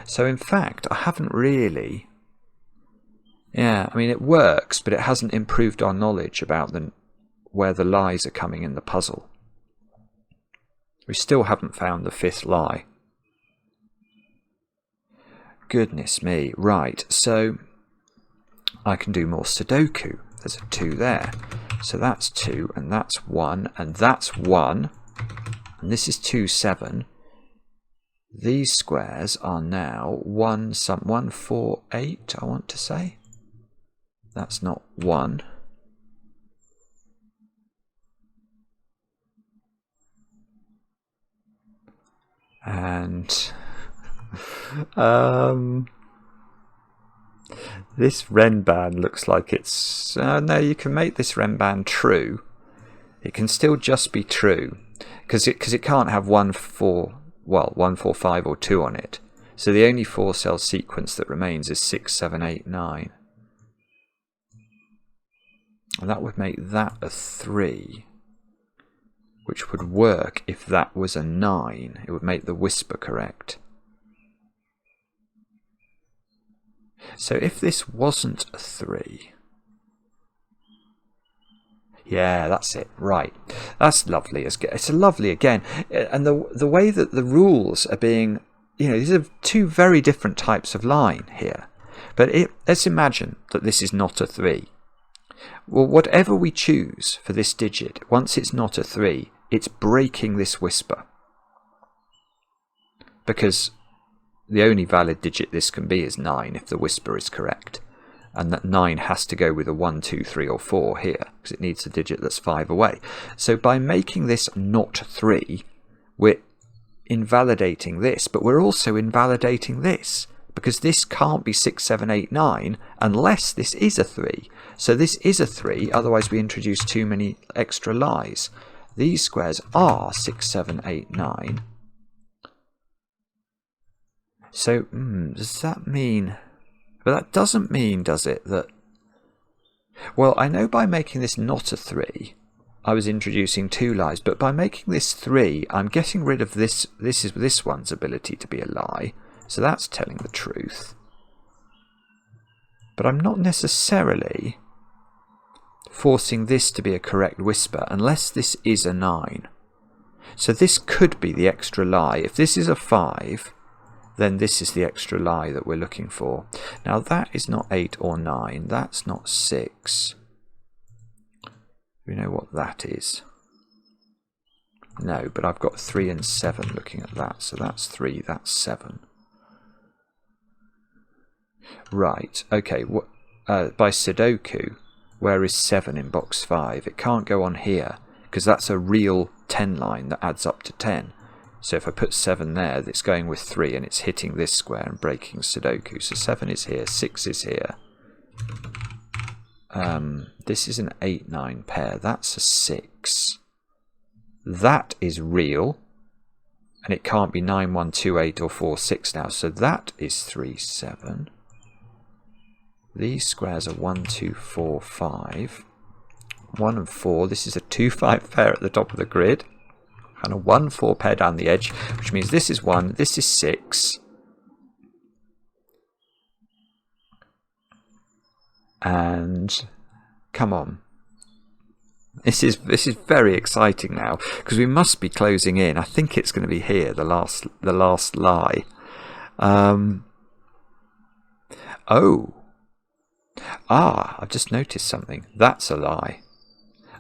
So in fact, I haven't really... Yeah, I mean, it works, but it hasn't improved our knowledge about where the lies are coming in the puzzle. We still haven't found the 5th lie. Goodness me. Right, so I can do more Sudoku. There's a 2 there. So that's 2, and that's 1, and that's 1. And this is 2, 7. These squares are now 1, 4, 8, I want to say. That's not 1. And this rembam looks like it's... no, you can make this rembam true. It can still just be true, because it can't have 1, 4, 5 or 2 on it. So the only 4-cell sequence that remains is 6, 7, 8, 9. And that would make that a 3, which would work if that was a 9. It would make the whisper correct. So if this wasn't a 3... Yeah, that's it. Right. That's lovely. It's lovely again. And the way that the rules are being... these are 2 very different types of line here. But let's imagine that this is not a 3. Well, whatever we choose for this digit, once it's not a 3, it's breaking this whisper. Because the only valid digit this can be is 9 if the whisper is correct. And that 9 has to go with a 1, 2, 3 or 4 here, because it needs a digit that's 5 away. So by making this not 3, we're invalidating this, but we're also invalidating this, because this can't be 6, 7, 8, 9 unless this is a 3. So this is a 3, otherwise we introduce too many extra lies. These squares are 6, 7, 8, 9. So, does that mean... But that doesn't mean, does it, that... Well, I know by making this not a 3, I was introducing 2 lies, but by making this 3, I'm getting rid of this one's ability to be a lie. So that's telling the truth. But I'm not necessarily forcing this to be a correct whisper unless this is a 9. So this could be the extra lie. If this is a 5, then this is the extra lie that we're looking for. Now that is not 8 or 9, that's not 6. We know what that is. No, but I've got 3 and 7 looking at that, so that's 3, that's 7. Right, okay, by Sudoku, where is 7 in box 5? It can't go on here, because that's a real 10 line that adds up to 10. So if I put 7 there, it's going with 3 and it's hitting this square and breaking Sudoku. So 7 is here, 6 is here. This is an 8-9 pair, that's a 6. That is real, and it can't be 9, 1, 2, 8 or 4, 6 now, so that is 3, 7. These squares are 1, 2, 4, 5. 1 and 4, this is a 2, 5 pair at the top of the grid, and a 1, 4 pair down the edge, which means this is 1, this is 6. And come on. This is very exciting now, because we must be closing in. I think it's going to be here, the last lie. I've just noticed something. That's a lie.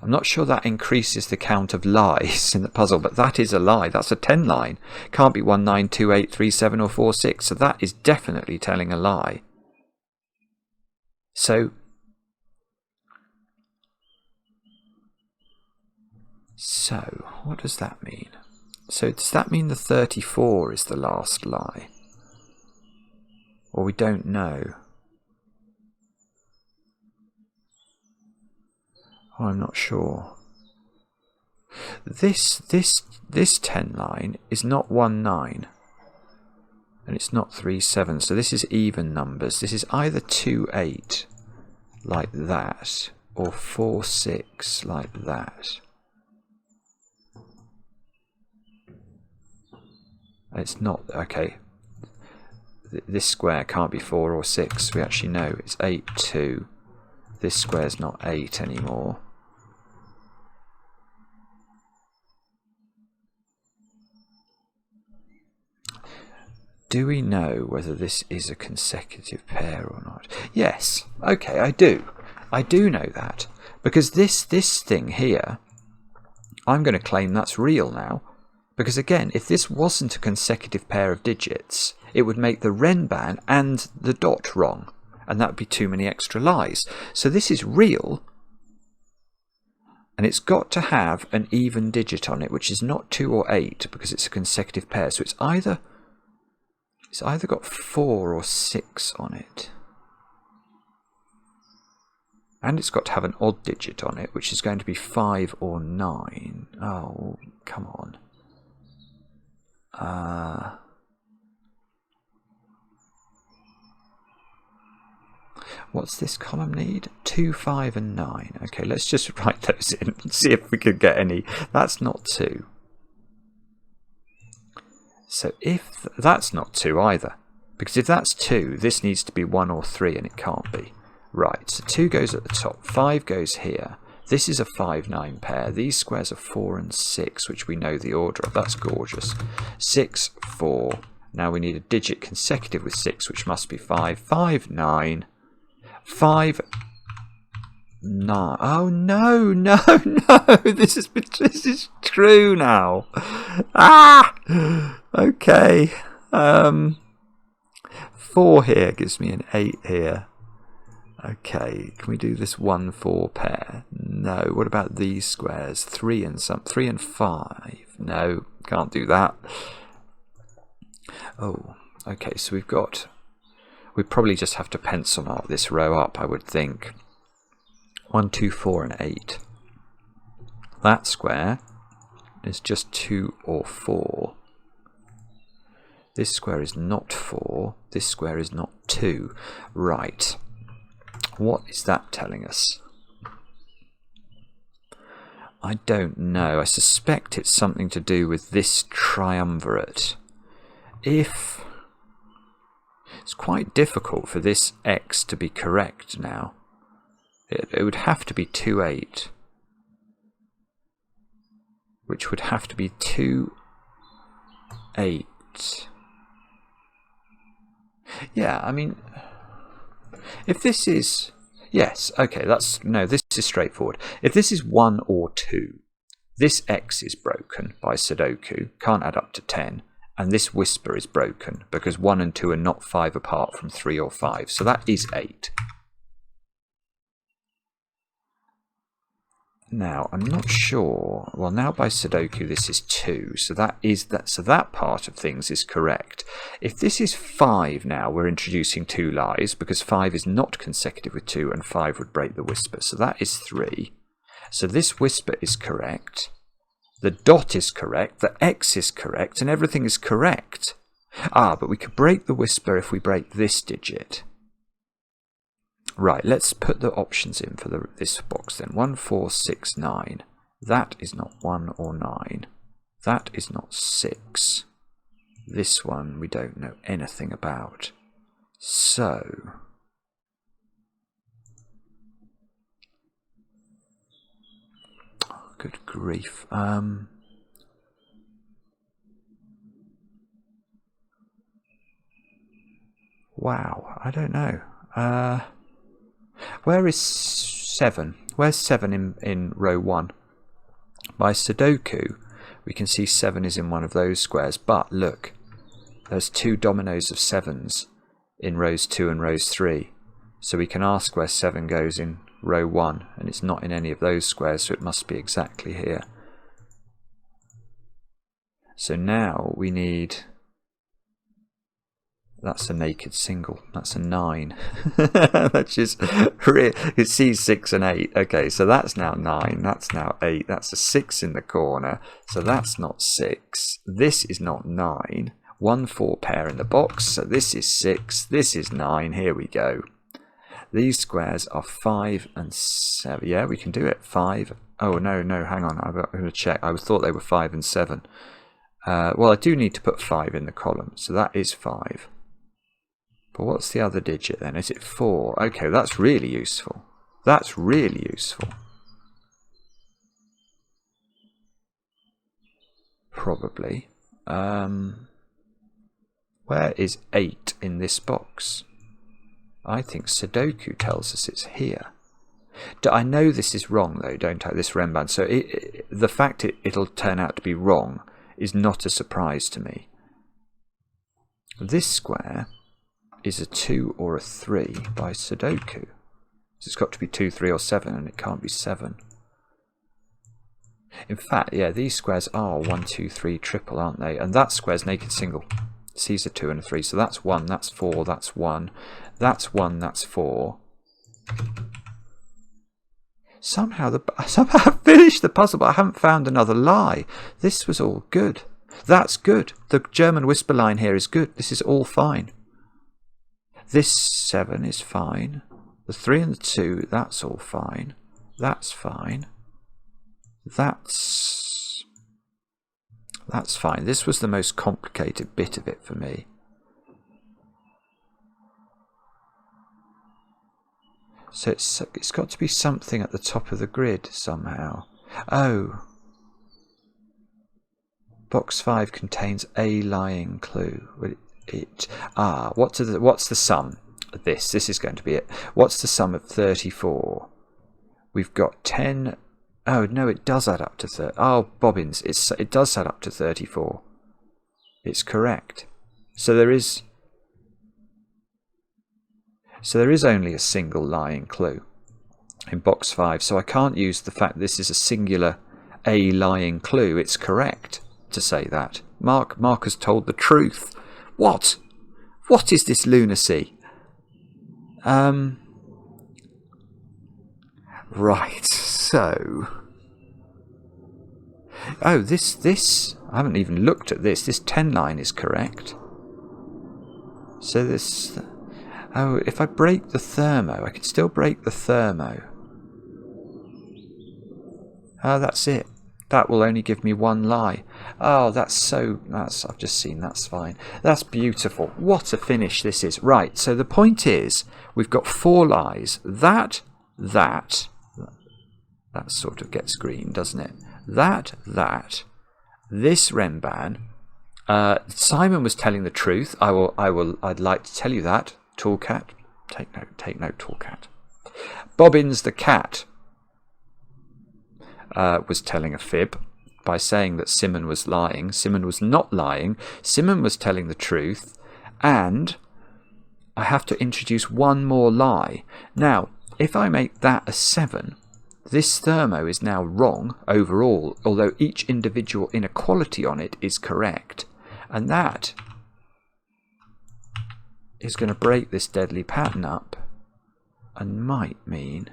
I'm not sure that increases the count of lies in the puzzle, but that is a lie. That's a 10 line. Can't be 1, 9, 2, 8, 3, 7 or 4, 6. So that is definitely telling a lie. So what does that mean? So does that mean the 34 is the last lie? Or we don't know? Oh, I'm not sure. This 10 line is not 1, 9. And it's not 3, 7. So this is even numbers. This is either 2, 8 like that, or 4, 6 like that. It's not, okay, this square can't be 4 or 6, we actually know it's 8, 2, this square's not 8 anymore. Do we know whether this is a consecutive pair or not? Yes, okay, I do know that, because this thing here, I'm going to claim that's real now. Because again, if this wasn't a consecutive pair of digits, it would make the rembam and the dot wrong, and that would be too many extra lies. So this is real, and it's got to have an even digit on it, which is not 2 or 8, because it's a consecutive pair. So it's either got 4 or 6 on it. And it's got to have an odd digit on it, which is going to be 5 or 9. Oh, come on. What's this column need? 2, 5 and 9. Okay, let's just write those in and see if we could get any. That's not 2. So if that's not 2 either, because if that's 2, this needs to be 1 or 3 and it can't be. Right, so 2 goes at the top, 5 goes here. This is a 5, 9 pair. These squares are 4 and 6, which we know the order of. That's gorgeous. 6, 4. Now we need a digit consecutive with 6, which must be 5. 5, 9. 5, 9. Oh, no, no, no. This is true now. Ah! Okay. 4 here gives me an 8 here. Okay, can we do this 1, 4 pair? No. What about these squares? 3 and 5. No, can't do that. Oh, okay, so we probably just have to pencil mark this row up, I would think. 1, 2, 4 and 8. That square is just 2 or 4. This square is not 4. This square is not 2. Right. What is that telling us? I don't know. I suspect it's something to do with this triumvirate. It's quite difficult for this x to be correct now. It would have to be 2, 8. Which would have to be 2, 8. Yeah, I mean, if this is... Yes, okay, this is straightforward. If this is 1 or 2, this X is broken by Sudoku, can't add up to 10, and this whisper is broken because 1 and 2 are not 5 apart from 3 or 5, so that is 8. Now, I'm not sure. Well, now by Sudoku this is 2, so that part of things is correct. If this is 5 now, we're introducing 2 lies because 5 is not consecutive with 2 and 5 would break the whisper. So that is 3. So this whisper is correct. The dot is correct, the X is correct, and everything is correct. Ah, but we could break the whisper if we break this digit. Right, let's put the options in for this box then. 1, 4, 6, 9. That is not 1 or 9. That is not 6. This one we don't know anything about. So... good grief. Wow, I don't know. Where is 7? Where's 7 in row 1? By Sudoku, we can see 7 is in one of those squares, but look, there's 2 dominoes of 7s in rows 2 and rows 3. So we can ask where 7 goes in row 1, and it's not in any of those squares, so it must be exactly here. So now we need... That's a naked single. That's a 9. That's just it sees 6 and 8. Okay, so that's now 9. That's now 8. That's a 6 in the corner. So that's not 6. This is not 9. 1 4 pair in the box. So this is 6. This is 9. Here we go. These squares are 5 and 7. Yeah, we can do it. 5. Oh no, hang on. I'm going to check. I thought they were 5 and 7. Well, I do need to put 5 in the column. So that is 5. But what's the other digit then? Is it 4? Okay, that's really useful. That's really useful. Probably. Where is 8 in this box? I think Sudoku tells us it's here. I know this is wrong though, don't I? This rembam. So the fact it'll turn out to be wrong is not a surprise to me. This square is a 2 or a 3 by Sudoku. So it's got to be 2, 3 or 7, and it can't be 7. In fact, yeah, these squares are 1, 2, 3 triple, aren't they? And that square's naked single. C's a 2 and a 3, so that's 1, that's 4, that's 1. That's 1, that's 4. Somehow I finished the puzzle, but I haven't found another lie. This was all good. That's good. The German whisper line here is good. This is all fine. This 7 is fine. The 3 and the 2, that's all fine. That's fine. That's fine. This was the most complicated bit of it for me. So it's got to be something at the top of the grid somehow. Oh. Box 5 contains a lying clue. What's the sum of this? This is going to be it. What's the sum of 34? We've got 10. Oh no, it does add up to 30. Oh, Bobbins, it does add up to 34. It's correct. So there is only a single lying clue in box 5. So I can't use the fact this is a singular a lying clue. It's correct to say that. Mark has told the truth. What? What is this lunacy? Right, so... Oh, this... I haven't even looked at this. This 10 line is correct. So this... Oh, if I break the thermo, I can still break the thermo. Oh, that's it. That will only give me one lie. Oh, I've just seen, that's fine. That's beautiful. What a finish this is. Right, so the point is, we've got 4 lies. That sort of gets green, doesn't it? This rembam, Simon was telling the truth. I'd like to tell you that. Tall cat. Take note, tall cat. Bobbins the cat was telling a fib by saying that Simmon was lying. Simmon was not lying. Simmon was telling the truth. And I have to introduce one more lie. Now, if I make that a 7, this thermo is now wrong overall, although each individual inequality on it is correct. And that is going to break this deadly pattern up and might mean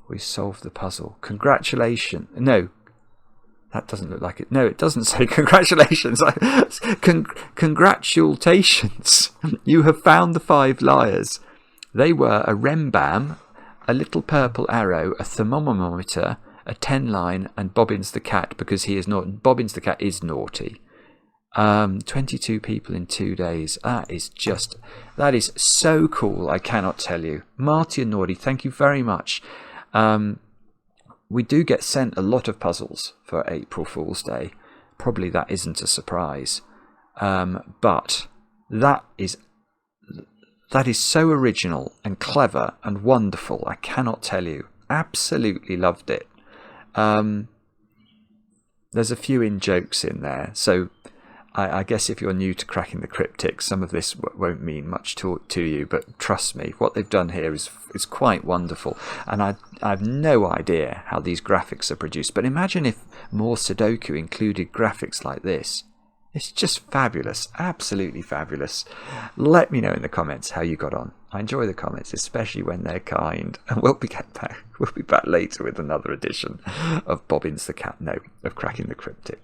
we solved the puzzle. Congratulations. No, that doesn't look like it. No, it doesn't say congratulations. Congratulations. You have found the 5 liars. They were a rembam, a little purple arrow, a thermometer, a 10 line, and Bobbins the cat, because he is not. Bobbins the cat is naughty. 22 people in 2 days. That is so cool. I cannot tell you. Marty Nordy, thank you very much. We do get sent a lot of puzzles for April Fool's Day. Probably that isn't a surprise. But that is so original and clever and wonderful. I cannot tell you. Absolutely loved it. There's a few in-jokes in there. So I guess if you're new to cracking the cryptic, some of this won't mean much to you, but trust me, what they've done here is quite wonderful. And I have no idea how these graphics are produced, but imagine if more Sudoku included graphics like this. It's just fabulous, absolutely fabulous. Let me know in the comments how you got on. I enjoy the comments, especially when they're kind. And we'll be back later with another edition of Bobbins the Cat. No, of Cracking the Cryptic.